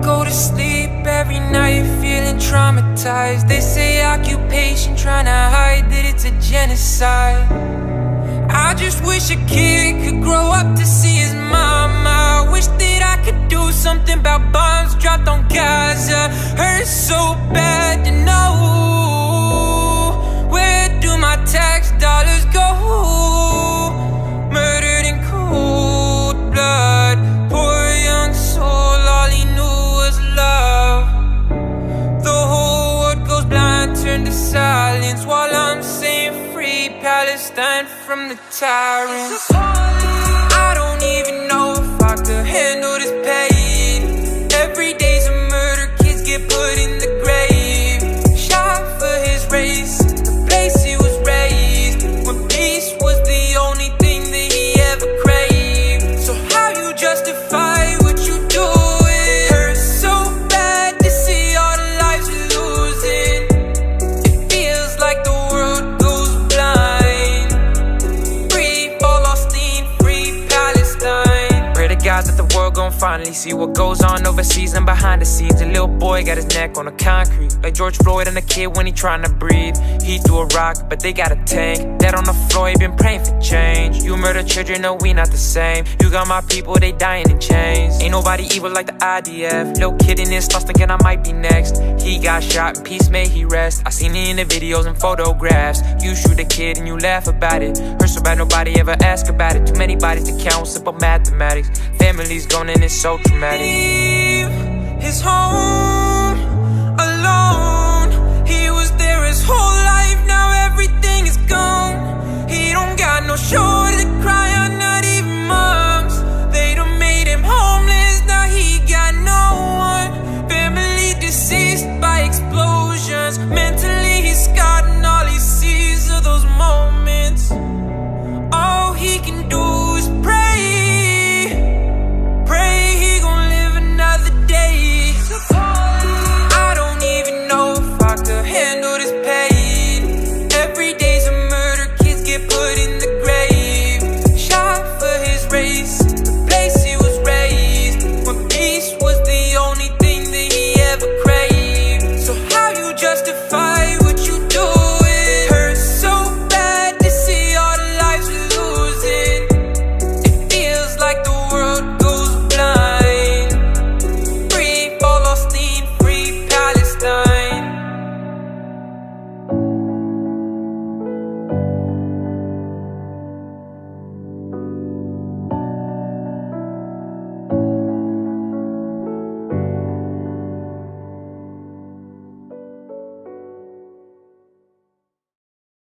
go to sleep every night feeling traumatized. They say occupation trying to hide that it's a genocide. I just wish a kid could grow up to see his mama. I wish that I could do something about bombs dropped on Gaza. Hurts so bad to know. Where do my tax dollars go? Murdered in cold blood. Poor young soul, all he knew was love. The whole world goes blind, turned to silence, while I'm saying free Palestine from the tyrants. I don't even know if I could handle this pain. Every day's a murder, kids get put in the grave. Shot for his race, the place he was raised, when peace was the only thing that he ever craved. So how you justify what you do? It hurts so bad to see all the lives we're losing. It feels like the world goes blind. Free Palestine, free Palestine. Pray to God that the world gon' finally see what goes on overseas and behind the scenes. A little boy got his neck on the concrete, like George Floyd and a kid when he trying to breathe. He threw a rock, but they got a tank. Dead on the floor, he been praying for change. You murder children, no, we not the same. You got my people, they dying in chains. Ain't nobody evil like the IDF. Little kid in this lost thinking I might be next. He got shot, in peace may he rest. I seen it in the videos and photographs. You shoot a kid and you laugh about it. Hurt so bad nobody ever ask about it. Too many bodies to count, simple mathematics. Families gone and it's so traumatic. Leave his home.